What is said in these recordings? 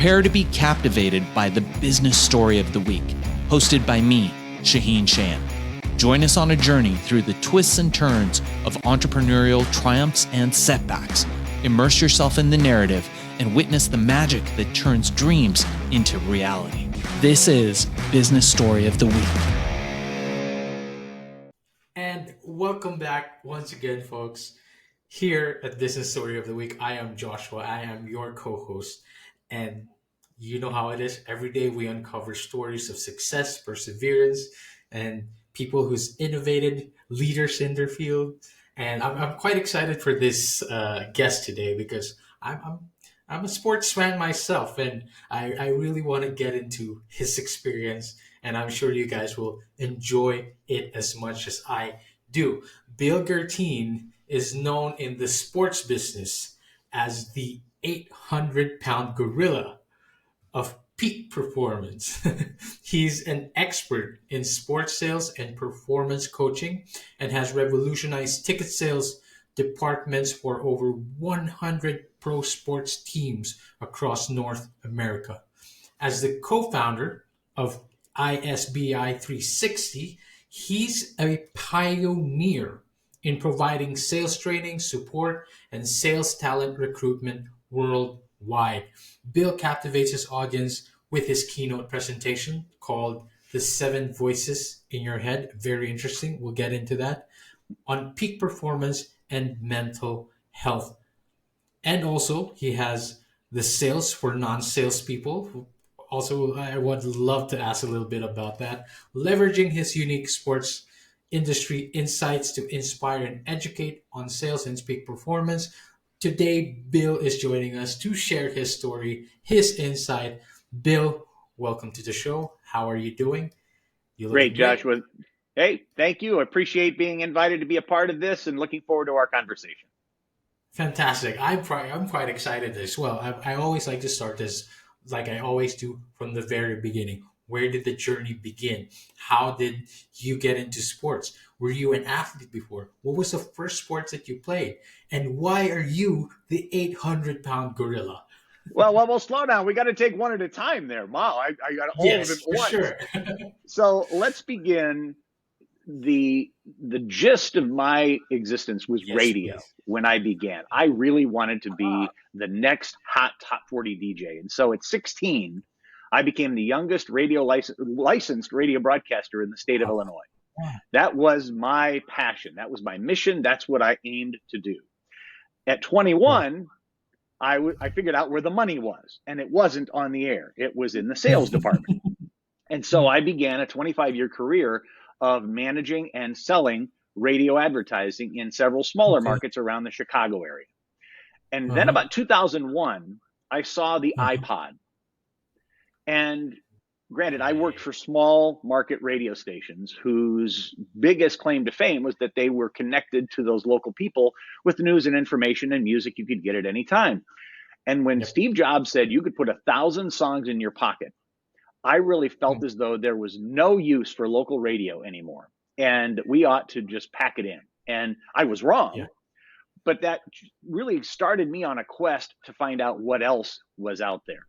Prepare to be captivated by the business story of the week, hosted by me, Shaheen Shan. Join us on a journey through the twists and turns of entrepreneurial triumphs and setbacks. Immerse yourself in the narrative and witness the magic that turns dreams into reality. This is Business Story of the Week. And welcome back once again, folks. Here at Business Story of the Week, I am Joshua. I am your co-host. And you know how it is. Every day we uncover stories of success, perseverance, and people who's innovated, leaders in their field. And I'm quite excited for this guest today because I'm a sports fan myself, and I really want to get into his experience, and I'm sure you guys will enjoy it as much as I do. Bill Guertin is known in the sports business as the 800-pound gorilla of peak performance. He's an expert in sports sales and performance coaching and has revolutionized ticket sales departments for over 100 pro sports teams across North America. As the co-founder of ISBI 360, he's a pioneer in providing sales training, support, and sales talent recruitment worldwide. Bill captivates his audience with his keynote presentation called The 7 Voices in Your Head. Very interesting. We'll get into that. On peak performance and mental health. And also, he has the sales for non-sales people. Also, I would love to ask a little bit about that. Leveraging his unique sports industry insights to inspire and educate on sales and peak performance. Today, Bill is joining us to share his story, his insight. Bill, welcome to the show. How are you doing? Great, Joshua. Hey, thank you. I appreciate being invited to be a part of this and looking forward to our conversation. Fantastic. I'm quite excited as well. I always like to start this, like I always do, from the very beginning. Where did the journey begin? How did you get into sports? Were you an athlete before? What was the first sports that you played? And why are you the 800-pound gorilla? Well, slow down. We got to take one at a time there. Wow, I got all of it once. Sure. So let's begin. The gist of my existence was radio. Please. When I began. I really wanted to be the next hot top 40 DJ. And so at 16, I became the youngest licensed radio broadcaster in the state of Illinois. That was my passion. That was my mission. That's what I aimed to do. At 21, I figured out where the money was, and it wasn't on the air. It was in the sales department. And so I began a 25-year career of managing and selling radio advertising in several smaller markets around the Chicago area. And then about 2001, I saw the iPod. And granted, I worked for small market radio stations whose biggest claim to fame was that they were connected to those local people with news and information and music you could get at any time. And when Steve Jobs said you could put 1,000 songs in your pocket, I really felt as though there was no use for local radio anymore, and we ought to just pack it in. And I was wrong, but that really started me on a quest to find out what else was out there.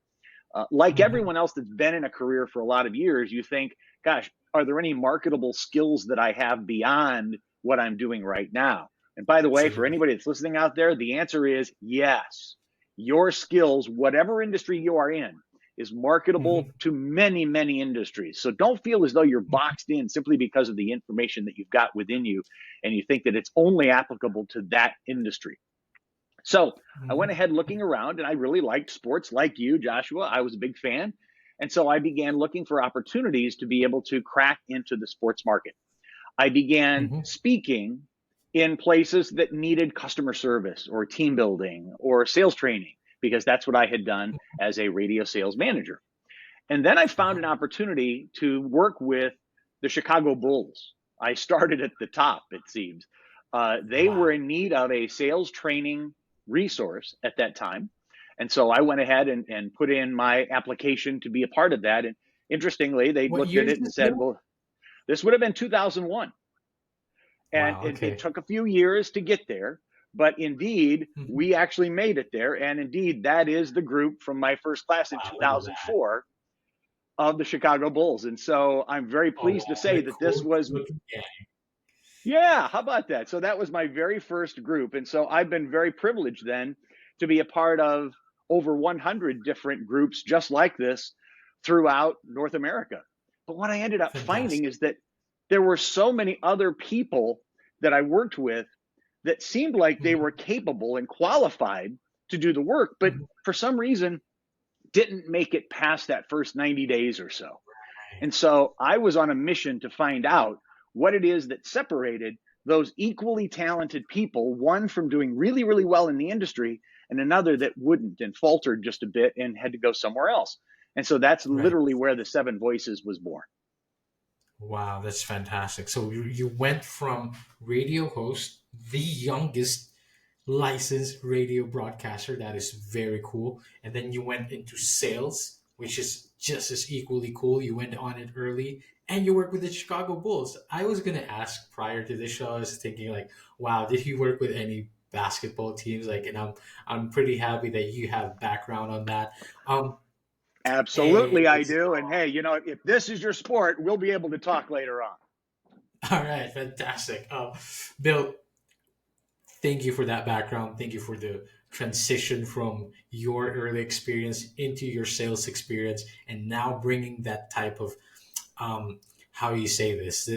Like everyone else that's been in a career for a lot of years, you think, gosh, are there any marketable skills that I have beyond what I'm doing right now? And by the way, for anybody that's listening out there, the answer is yes. Your skills, whatever industry you are in, is marketable to many, many industries. So don't feel as though you're boxed in simply because of the information that you've got within you and you think that it's only applicable to that industry. So I went ahead looking around, and I really liked sports like you, Joshua. I was a big fan. And so I began looking for opportunities to be able to crack into the sports market. I began speaking in places that needed customer service or team building or sales training, because that's what I had done as a radio sales manager. And then I found an opportunity to work with the Chicago Bulls. I started at the top, it seems. They were in need of a sales training resource at that time. And so I went ahead and put in my application to be a part of that. And interestingly, they looked at it and said, well, this would have been 2001. And it took a few years to get there. But indeed, Mhm. we actually made it there. And indeed, that is the group from my first class in Wow, look at that. 2004 of the Chicago Bulls. And so I'm very Oh, pleased to wow, what say a that this cool was, looking gang. yeah, how about that? So that was my very first group. And so I've been very privileged then to be a part of over 100 different groups just like this throughout North America. But what I ended up finding Fantastic. is that there were so many other people that I worked with that seemed like they were Mhm, capable and qualified to do the work, but mhm. for some reason didn't make it past that first 90 days or so. Right, And so I was on a mission to find out what it is that separated those equally talented people, one from doing really, really well in the industry and another that wouldn't and faltered just a bit and had to go somewhere else. And so that's right. literally where the Seven Voices was born. Wow, that's fantastic. So you went from radio host, the youngest licensed radio broadcaster. That is very cool. And then you went into sales, which is just as equally cool. You went on it early and you work with the Chicago Bulls. I was going to ask prior to this show, I was thinking like, wow, did he work with any basketball teams? Like, and I'm pretty happy that you have background on that. Um, Absolutely, and I do. And hey, you know, if this is your sport, we'll be able to talk later on. all right, fantastic. Bill, thank you for that background. Thank you for the transition from your early experience into your sales experience, and now bringing that type of how you say this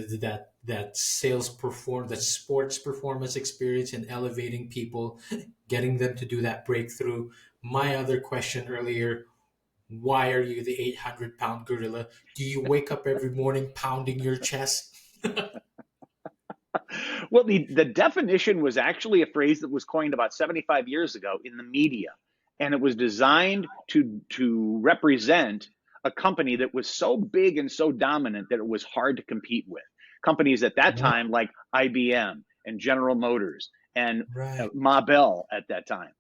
that sales perform that sports performance experience and elevating people, getting them to do that breakthrough. My other question earlier: why are you the 800-pound gorilla? Do you wake up every morning pounding your chest? Well, the definition was actually a phrase that was coined about 75 years ago in the media. And it was designed to represent a company that was so big and so dominant that it was hard to compete with. Companies at that Wow. time, like IBM and General Motors and Right, Ma Bell at that time.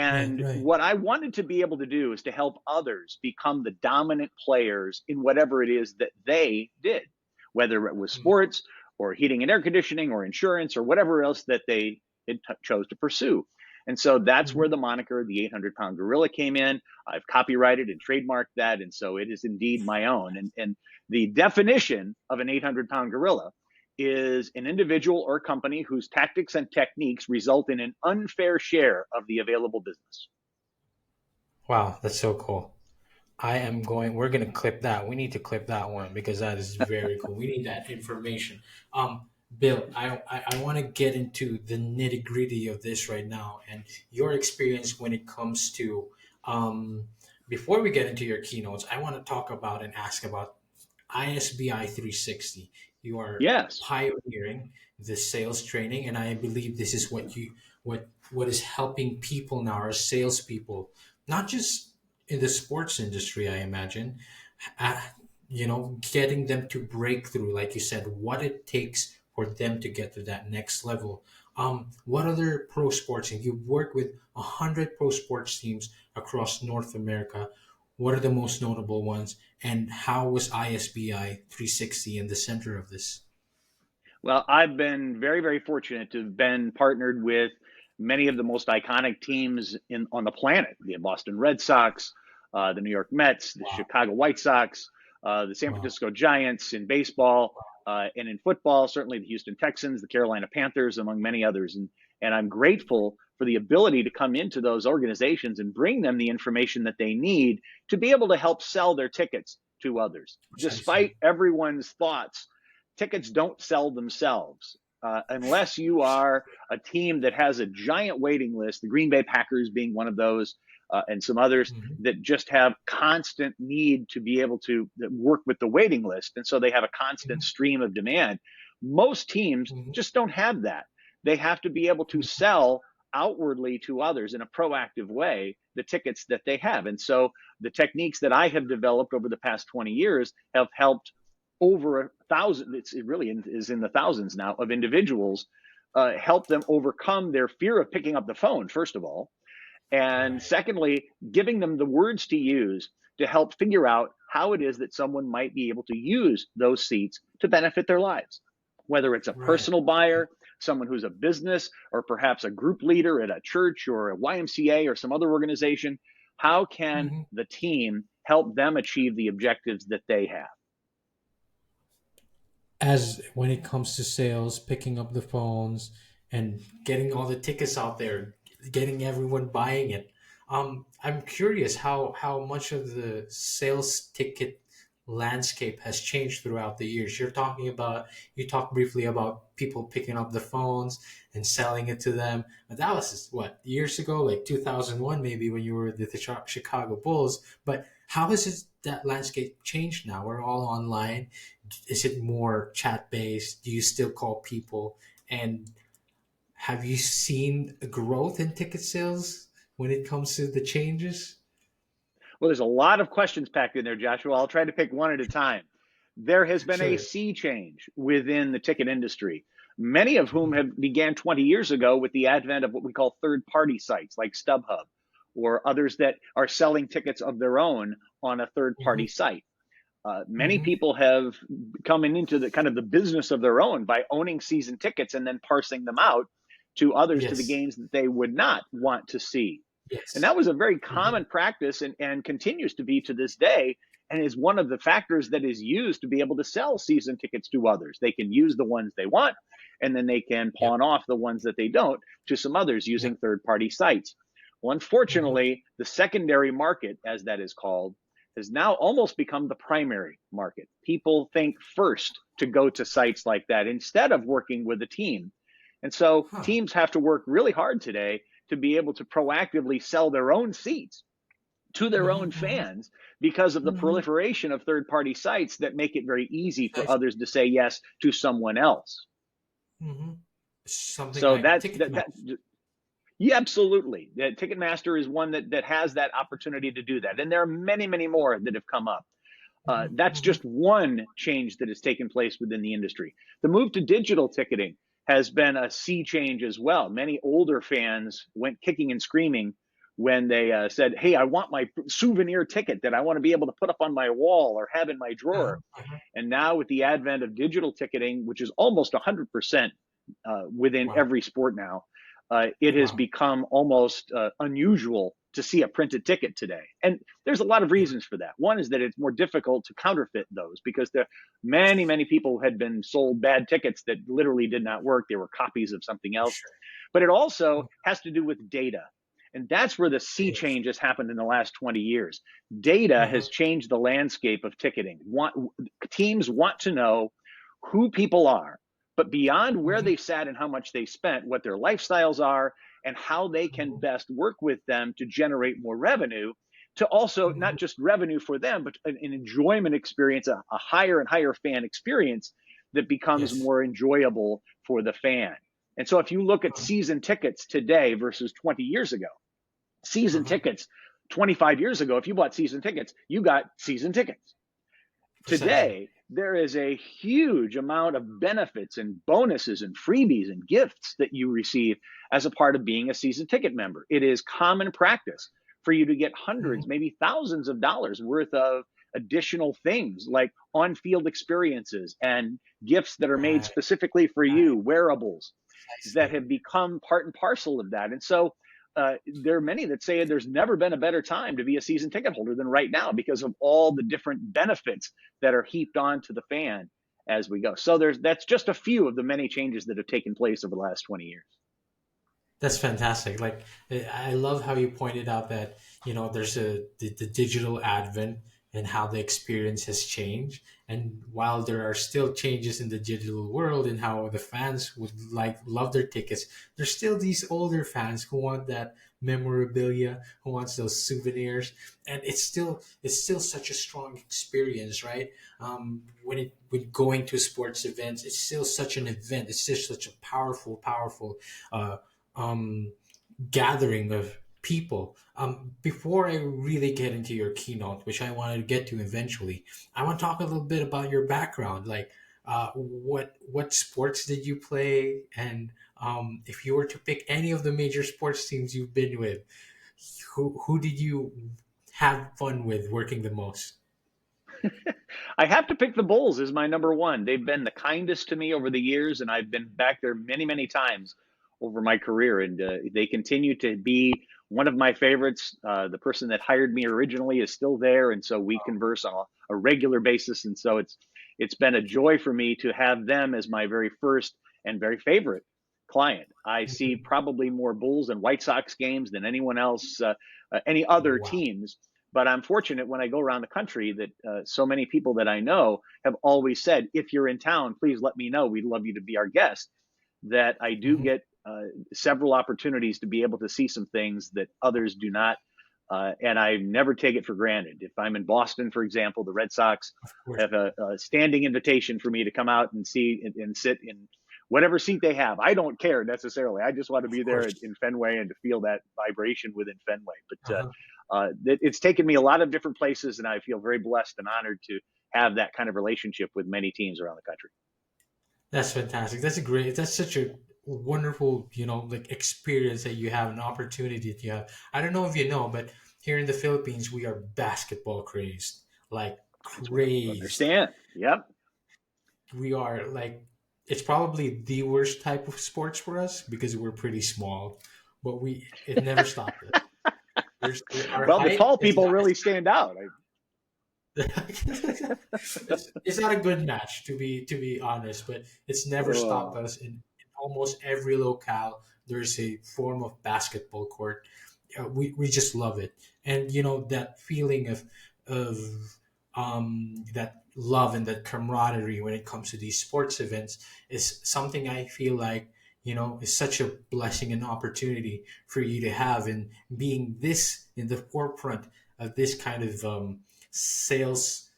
right, And right. what I wanted to be able to do is to help others become the dominant players in whatever it is that they did, whether it was Mhm, sports or heating and air conditioning or insurance or whatever else that they chose to pursue. And so that's mhm. where the moniker, the 800-pound gorilla, came in. I've copyrighted and trademarked that. And so it is indeed my own. And the definition of an 800-pound gorilla is an individual or company whose tactics and techniques result in an unfair share of the available business. Wow, that's so cool. We're going to clip that. We need to clip that one because that is very cool. We need that information. Bill, I want to get into the nitty gritty of this right now and your experience when it comes to, before we get into your keynotes, I want to talk about and ask about ISBI 360. You are Yes. pioneering the sales training, and I believe this is what is helping people now, our salespeople, not just in the sports industry, I imagine, uh, getting them to break through, like you said, what it takes for them to get to that next level. What other pro sports, and you've worked with 100 pro sports teams across North America. What are the most notable ones, and how was ISBI 360 in the center of this? Well, I've been very, very fortunate to have been partnered with many of the most iconic teams on the planet: the Boston Red Sox, the New York Mets, the Wow, Chicago White Sox, the San wow, Francisco Giants in baseball, and in football, certainly the Houston Texans, the Carolina Panthers, among many others. And I'm grateful for the ability to come into those organizations and bring them the information that they need to be able to help sell their tickets to others. precisely. Despite everyone's thoughts, tickets don't sell themselves. Unless you are a team that has a giant waiting list, the Green Bay Packers being one of those, and some others Mhm, that just have constant need to be able to work with the waiting list. And so they have a constant mhm, stream of demand. Most teams mhm, just don't have that. They have to be able to mhm. sell outwardly to others in a proactive way the tickets that they have. And so the techniques that I have developed over the past 20 years have helped over 1,000, it really is in the thousands now, of individuals, help them overcome their fear of picking up the phone, first of all. And Right, secondly, giving them the words to use to help figure out how it is that someone might be able to use those seats to benefit their lives, whether it's a right. personal buyer, someone who's a business or perhaps a group leader at a church or a YMCA or some other organization. How can Hmm. the team help them achieve the objectives that they have? As when it comes to sales, picking up the phones and getting all the tickets out there, getting everyone buying it. I'm curious how much of the sales ticket landscape has changed throughout the years. You talked briefly about people picking up the phones and selling it to them, but that was what, years ago, like 2001 maybe, when you were the Chicago Bulls. But how has that landscape changed now? We're all online. Is it more chat based? Do you still call people? And have you seen a growth in ticket sales when it comes to the changes? Well, there's a lot of questions packed in there, Joshua. I'll try to pick one at a time. There has been a Sure. sea change within the ticket industry, many of whom have began 20 years ago with the advent of what we call third-party sites like StubHub or others that are selling tickets of their own on a Mm-hmm. third-party site. Many Mm-hmm. people have come into the kind of the business of their own by owning season tickets and then parsing them out to others to the Yes. games that they would not want to see. And Yes. that was a very Mm-hmm. common practice and continues to be to this day, and is one of the factors that is used to be able to sell season tickets to others. They can use the ones they want, and then they can Yep. pawn off the ones that they don't to some others Yep. using third party sites. Well, Mm-hmm. unfortunately, the secondary market, as that is called, has now almost become the primary market. People think first to go to sites like that instead of working with a team. And so Huh. teams have to work really hard today to be able to proactively sell their own seats to their own Mm-hmm. fans because of the Mm-hmm. proliferation of third party sites that make it very easy I for see. others to say yes to someone else. Mm-hmm. Something So like that Ticketmaster. yeah, absolutely. Ticketmaster is one that has that opportunity to do that. And there are many, many more that have come up. Mm-hmm. That's Mm-hmm. just one change that has taken place within the industry. The move to digital ticketing has been a sea change as well. Many older fans went kicking and screaming when they said, "Hey, I want my souvenir ticket that I want to be able to put up on my wall or have in my Uh-huh. drawer." Uh-huh. And now, with the advent of digital ticketing, which is almost 100% within Wow. every sport now, it has Wow. become almost unusual to see a printed ticket today. And there's a lot of Yeah. reasons for that. One is that it's more difficult to counterfeit those because there many, many people had been sold bad tickets that literally did not work. They were copies of something else. Sure. But it also Mm. has to do with data. And that's where the sea Yes. change has happened in the last 20 years. Data Uh-huh. has changed the landscape of ticketing. Teams want to know who people are, but beyond where Mm-hmm. they sat and how much they spent, what their lifestyles are, and how they can Mm-hmm. best work with them to generate more revenue, to also Mm-hmm. not just revenue for them, but an enjoyment experience, a higher and higher fan experience that becomes Yes. more enjoyable for the fan. And so if you look at Uh-huh. season tickets today versus 20 years ago, season Uh-huh. tickets 25 years ago, if you bought season tickets, you got season tickets. Precisely. Today, there is a huge amount of benefits and bonuses and freebies and gifts that you receive as a part of being a season ticket member. It is common practice for you to get Mm-hmm. hundreds, maybe thousands of dollars worth of additional things like on field experiences and gifts that are made Right. specifically for Right. you, wearables that Precisely. have become part and parcel of that. And so there are many that say there's never been a better time to be a season ticket holder than right now because of all the different benefits that are heaped onto the fan as we go. So that's just a few of the many changes that have taken place over the last 20 years. That's fantastic. Like, I love how you pointed out that, there's the digital advent and how the experience has changed. And while there are still changes in the digital world and how the fans would love their tickets, there's still these older fans who want that memorabilia, who wants those souvenirs, and it's still such a strong experience, right? When going to sports events, it's still such an event. It's just such a powerful uh, um, gathering of people. Before I really get into your keynote, which I wanted to get to eventually, I want to talk a little bit about your background. Like, what sports did you play, and if you were to pick any of the major sports teams you've been with, who did you have fun with working the most? I have to pick the Bulls as my number one. They've been the kindest to me over the years, and I've been back there many, many times over my career, and they continue to be one of my favorites. The person that hired me originally is still there, and so we converse on a regular basis, and so it's been a joy for me to have them as my very first and very favorite client. I see probably more Bulls and White Sox games than anyone else, any other Wow. teams. But I'm fortunate when I go around the country that so many people that I know have always said, if you're in town, please let me know. We'd love you to be our guest. That I do Mhm. get several opportunities to be able to see some things that others do not. And I never take it for granted. If I'm in Boston, for example, the Red Sox Of course. have a standing invitation for me to come out and see and sit in whatever seat they have. I don't care necessarily. I just want to Of be there course. in Fenway and to feel that vibration within Fenway. But Uh-huh. it's taken me a lot of different places, and I feel very blessed and honored to have that kind of relationship with many teams around the country. That's fantastic. That's such a wonderful, like experience that you have, an opportunity that you have. I don't know if you know, but here in the Philippines, we are basketball crazy, like That's wonderful to crazy. understand. Yep. We are like, it's probably the worst type of sports for us because we're pretty small, but it never stopped us. Our Well, the height tall is people not. really stand out. It's not a good match to be honest, but it's never stopped Oh, us. In almost every locale, there's a form of basketball court. We just love it, and that feeling of that love and that camaraderie when it comes to these sports events is something I feel like is such a blessing and opportunity for you to have, and being this in the forefront of this kind of sales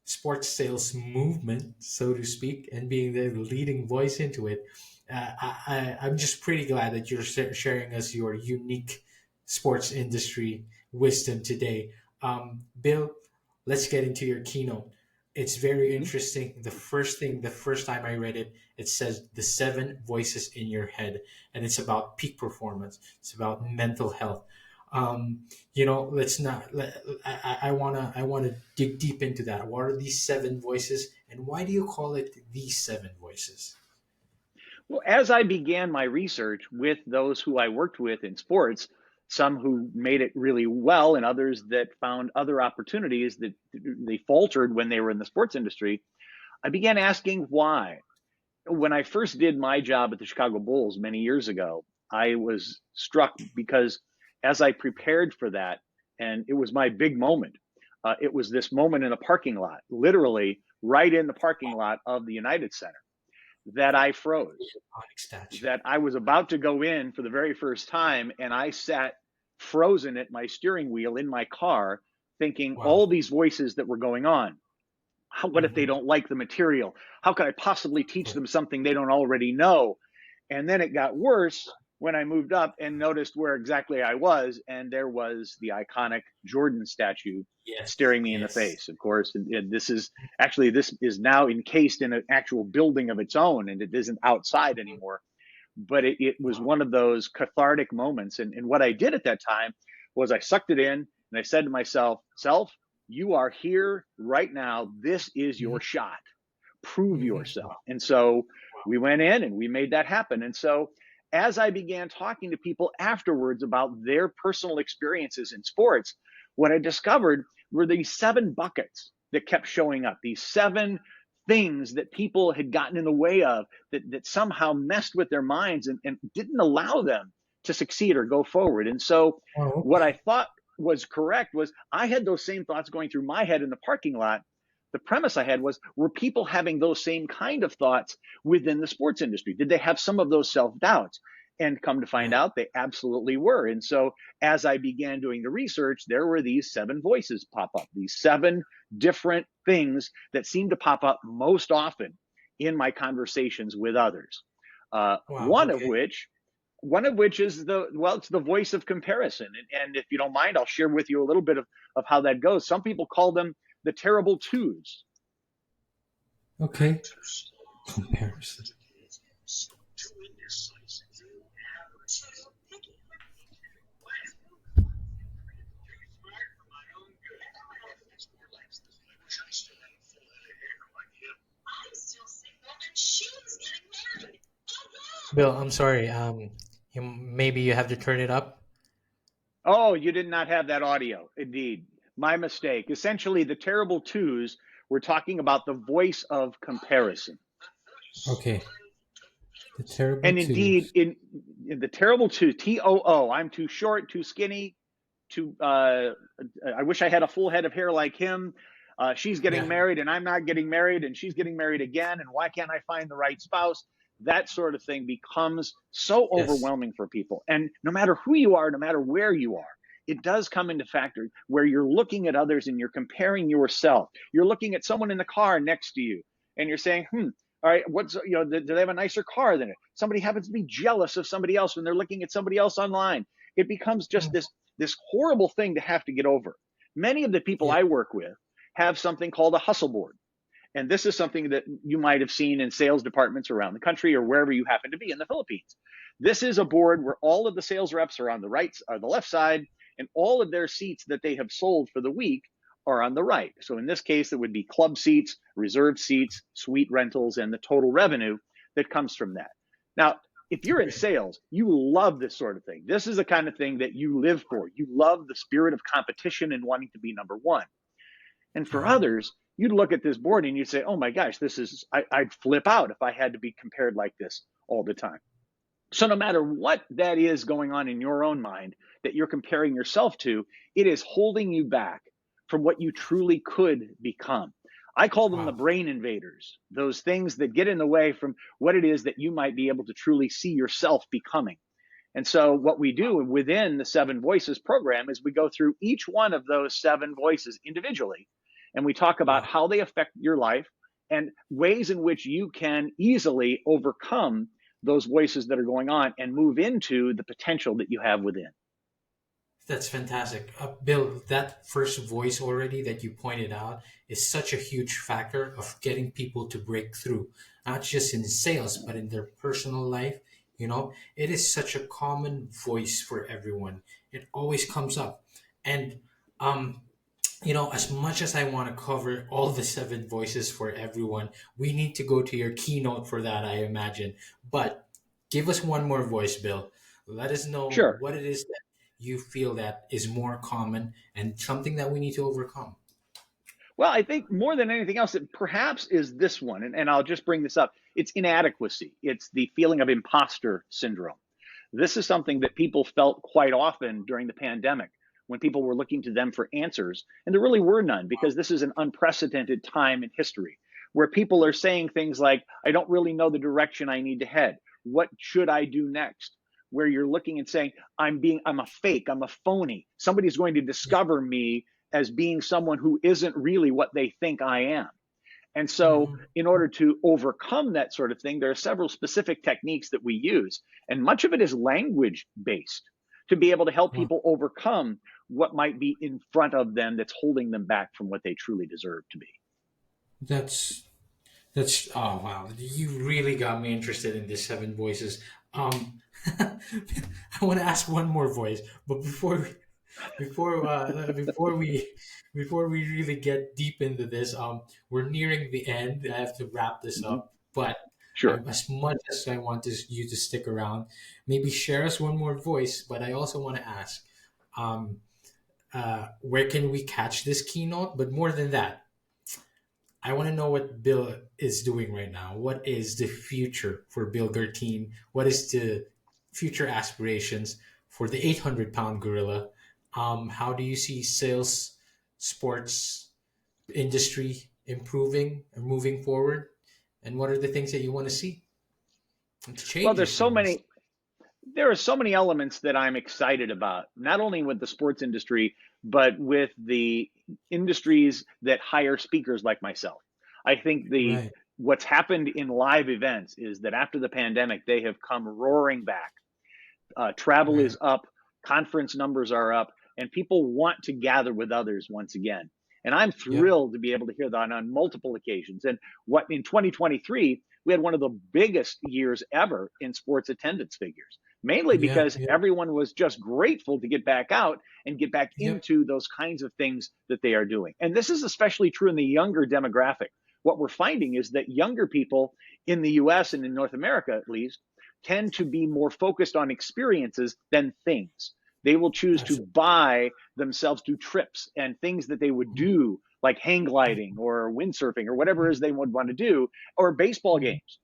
sports sales movement, so to speak, and being the leading voice into it. I'm just pretty glad that you're sharing us your unique sports industry wisdom today. Bill, let's get into your keynote. It's very mhm. interesting. The first time I read it, it says the seven voices in your head, and it's about peak performance. It's about mental health. Um, let's not. I wanna dig deep into that. What are these seven voices, and why do you call it these seven voices? Well, as I began my research with those who I worked with in sports, some who made it really well and others that found other opportunities that they faltered when they were in the sports industry, I began asking why. When I first did my job at the Chicago Bulls many years ago, I was struck because as I prepared for that, and it was my big moment, it was this moment in a parking lot, literally right in the parking lot of the United Center, that I froze, Iconic statue. that I was about to go in for the very first time, and I sat frozen at my steering wheel in my car, thinking Wow. all these voices that were going on. What if they Mm-hmm. don't like the material? How could I possibly teach them something they don't already know? And then it got worse when I moved up and noticed where exactly I was, and there was the iconic Jordan statue Yes. staring me in the Yes. face. Of course, and this is now encased in an actual building of its own, and it isn't outside anymore. But it was Wow. one of those cathartic moments. And what I did at that time was I sucked it in and I said to myself, self, you are here right now. This is Mm-hmm. your shot. Prove Mm-hmm. yourself. And so Wow. we went in and we made that happen. And so as I began talking to people afterwards about their personal experiences in sports, what I discovered were these seven buckets that kept showing up, these seven things that people had gotten in the way of that somehow messed with their minds and didn't allow them to succeed or go forward. And so Oh, what I okay. thought was correct was I had those same thoughts going through my head in the parking lot. The premise I had was, were people having those same kind of thoughts within the sports industry? Did they have some of those self doubts? And come to find Right. out, they absolutely were. And so, as I began doing the research, there were these seven voices pop up, these seven different things that seem to pop up most often in my conversations with others. Uh, Wow. one of Okay. which one of which is it's the voice of comparison. And if you don't mind, I'll share with you a little bit of how that goes. Some people call them the terrible twos. Okay. Comparison. Bill, I'm sorry. Maybe you have to turn it up. Oh, you did not have that audio. Indeed. My mistake. Essentially, the terrible twos were talking about the voice of comparison. Okay. The terrible And indeed, twos. in the terrible two, TOO, I'm too short, too skinny, too. I wish I had a full head of hair like him. She's getting Yeah. married, and I'm not getting married, and she's getting married again. And why can't I find the right spouse? That sort of thing becomes so Yes. overwhelming for people. And no matter who you are, no matter where you are, it does come into factor where you're looking at others and you're comparing yourself. You're looking at someone in the car next to you, and you're saying, all right, do they have a nicer car than it? Somebody happens to be jealous of somebody else when they're looking at somebody else online. It becomes just Mm. this horrible thing to have to get over. Many of the people Yeah. I work with have something called a hustle board. And this is something that you might have seen in sales departments around the country or wherever you happen to be in the Philippines. This is a board where all of the sales reps are on the right or the left side, and all of their seats that they have sold for the week are on the right. So in this case, it would be club seats, reserved seats, suite rentals, and the total revenue that comes from that. Now, if you're in Okay. sales, you love this sort of thing. This is the kind of thing that you live for. You love the spirit of competition and wanting to be number one. And for Uh-huh. others, you'd look at this board and you'd say, oh my gosh, I'd flip out if I had to be compared like this all the time. So no matter what that is going on in your own mind that you're comparing yourself to, it is holding you back from what you truly could become. I call them the Wow. brain invaders, those things that get in the way from what it is that you might be able to truly see yourself becoming. And so what we do within the Seven Voices program is we go through each one of those seven voices individually, and we talk about Wow. how they affect your life and ways in which you can easily overcome those voices that are going on and move into the potential that you have within. That's fantastic. Bill, that first voice already that you pointed out is such a huge factor of getting people to break through, not just in sales, but in their personal life. It is such a common voice for everyone. It always comes up. And, um, as much as I want to cover all the seven voices for everyone, we need to go to your keynote for that, I imagine. But give us one more voice, Bill. Let us know Sure. what it is you feel that is more common and something that we need to overcome. Well, I think more than anything else, it perhaps is this one, and I'll just bring this up. It's inadequacy. It's the feeling of imposter syndrome. This is something that people felt quite often during the pandemic when people were looking to them for answers, and there really were none because this is an unprecedented time in history where people are saying things like, I don't really know the direction I need to head. What should I do next? Where you're looking and saying, I'm a fake, I'm a phony. Somebody's going to discover me as being someone who isn't really what they think I am. And so, Mhm. in order to overcome that sort of thing, there are several specific techniques that we use. And much of it is language based to be able to help Wow. people overcome what might be in front of them that's holding them back from what they truly deserve to be. That's oh wow, you really got me interested in this seven voices. I want to ask one more voice, but before uh, before we before we really get deep into this, we're nearing the end. I have to wrap this Mm-hmm. up, but Sure. as much as I want you to stick around, maybe share us one more voice. But I also want to ask, um, where can we catch this keynote? But more than that, I want to know what Bill is doing right now. What is the future for Bill Guertin? What is the future aspirations for the 800-pound gorilla? How do you see sales, sports industry improving and moving forward? And what are the things that you want to see and Well, changes you want to see? there are so many elements that I'm excited about, not only with the sports industry, but with the industries that hire speakers like myself. I think the Right. what's happened in live events is that after the pandemic, they have come roaring back. Travel Right. is up, conference numbers are up, and people want to gather with others once again. And I'm Yep. thrilled to be able to hear that on multiple occasions. And what in 2023, we had one of the biggest years ever in sports attendance figures, mainly Yeah. because Yep. everyone was just grateful to get back out and get back Yep. into those kinds of things that they are doing. And this is especially true in the younger demographic. What we're finding is that younger people in the US and in North America, at least, tend to be more focused on experiences than things. They will choose to Absolutely. buy themselves to trips and things that they would do, like hang gliding or windsurfing or whatever it is they would want to do, or baseball games,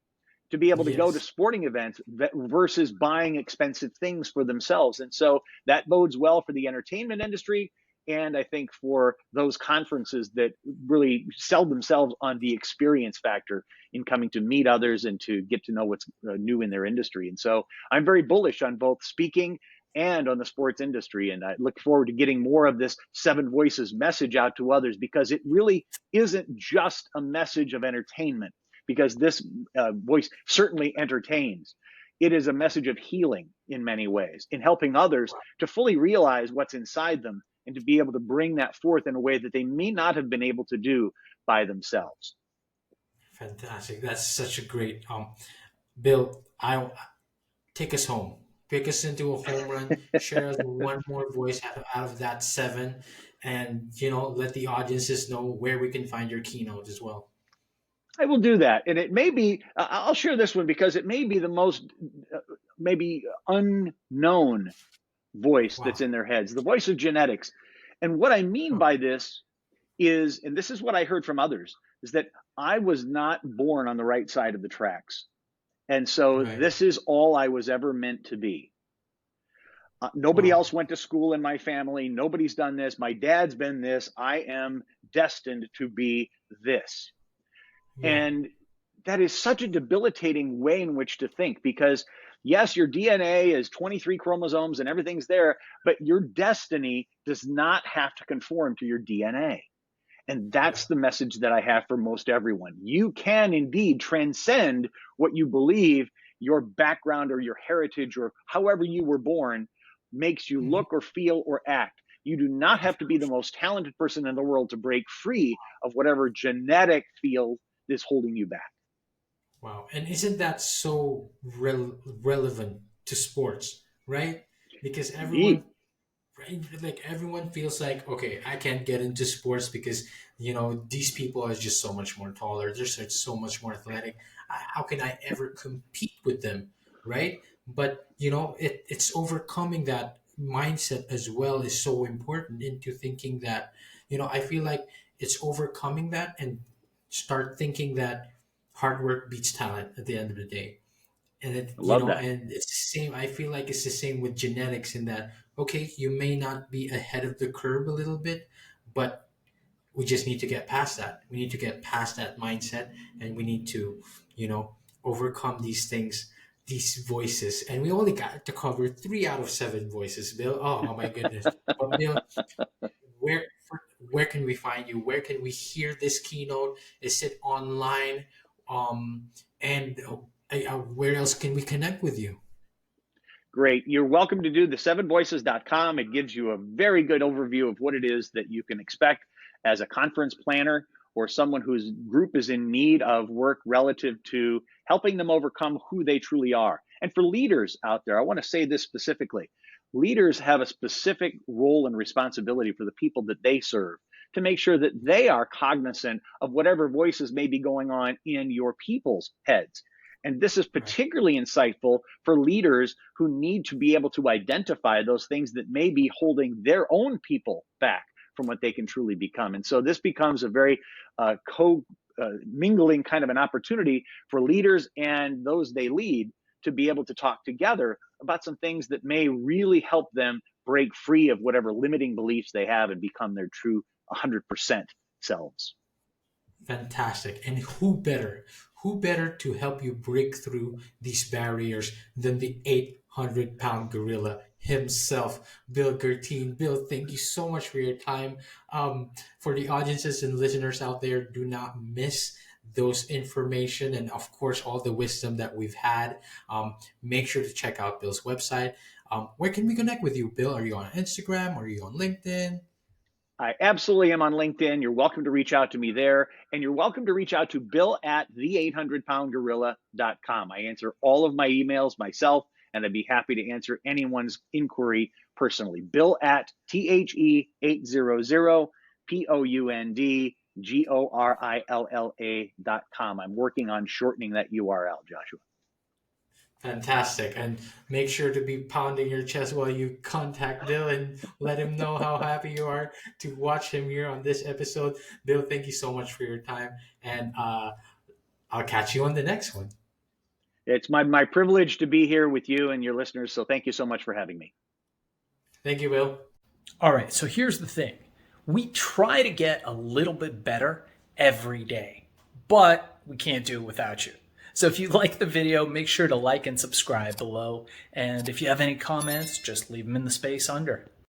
to be able to go to Yes. sporting events versus buying expensive things for themselves. And so that bodes well for the entertainment industry. And I think for those conferences that really sell themselves on the experience factor in coming to meet others and to get to know what's new in their industry. And so I'm very bullish on both speaking and on the sports industry. And I look forward to getting more of this Seven Voices message out to others, because it really isn't just a message of entertainment, because this voice certainly entertains. It is a message of healing in many ways, in helping others to fully realize what's inside them and to be able to bring that forth in a way that they may not have been able to do by themselves. Fantastic. That's such a great Bill, I take us home. Pick us into a home run. Share us one more voice out of that seven, and let the audiences know where we can find your keynote as well. I will do that. And it may be, I'll share this one because it may be the most maybe unknown voice that's Wow. in their heads, the voice of genetics. And what I mean Huh. by this is, and this is what I heard from others, is that I was not born on the right side of the tracks. And so Right. this is all I was ever meant to be. Nobody Wow. else went to school in my family. Nobody's done this. My dad's been this. I am destined to be this. Yeah. And that is such a debilitating way in which to think, because yes, your DNA is 23 chromosomes and everything's there, but your destiny does not have to conform to your DNA. And Yeah. that's the message that I have for most everyone. You can indeed transcend what you believe your background or your heritage or however you were born makes you Mhm. look or feel or act. You do not Of have to be the course. most talented person in the world to break free of whatever genetic field is holding you back. Wow. And isn't that so relevant to sports, right? Because Indeed. right, like everyone feels like, okay, I can't get into sports because these people are just so much more taller. They're so much more athletic. How can I ever compete with them, right? But it's overcoming that mindset as well is so important into thinking that I feel like it's overcoming that and start thinking that hard work beats talent at the end of the day. And it I love that. and it's the same. I feel like it's the same with genetics in that, okay, you may not be ahead of the curve a little bit, but we just need to get past that. We need to get past that mindset, and we need to you know overcome these things, these voices. And we only got to cover 3 out of 7 voices, Bill. Oh my goodness. But Bill, where where can we find you? Where can we hear this keynote? Is it online? And where else can we connect with you? Great. You're welcome to do the sevenvoices.com. It gives you a very good overview of what it is that you can expect as a conference planner or someone whose group is in need of work relative to helping them overcome who they truly are. And for leaders out there, I want to say this specifically. Leaders have a specific role and responsibility for the people that they serve to make sure that they are cognizant of whatever voices may be going on in your people's heads. And this is Right. particularly insightful for leaders who need to be able to identify those things that may be holding their own people back from what they can truly become. And so this becomes a very mingling kind of an opportunity for leaders and those they lead to be able to talk together about some things that may really help them break free of whatever limiting beliefs they have and become their true 100% selves. Fantastic. And who better? Who better to help you break through these barriers than the 800-pound gorilla himself, Bill Guertin? Bill, thank you so much for your time. For the audiences and listeners out there, do not miss those information and, of course, all the wisdom that we've had. Make sure to check out Bill's website. Where can we connect with you, Bill? Are you on Instagram? Are you on LinkedIn? I absolutely am on LinkedIn. You're welcome to reach out to me there. And you're welcome to reach out to Bill at the800poundgorilla.com. I answer all of my emails myself, and I'd be happy to answer anyone's inquiry personally. Bill at THE800POUNDGORILLA.com. I'm working on shortening that URL, Joshua. Fantastic. And make sure to be pounding your chest while you contact Bill and let him know how happy you are to watch him here on this episode. Bill, thank you so much for your time. And I'll catch you on the next one. It's my privilege to be here with you and your listeners. So thank you so much for having me. Thank you, Bill. All right, so here's the thing. We try to get a little bit better every day, but we can't do it without you. So if you like the video, make sure to like and subscribe below. And if you have any comments, just leave them in the space under.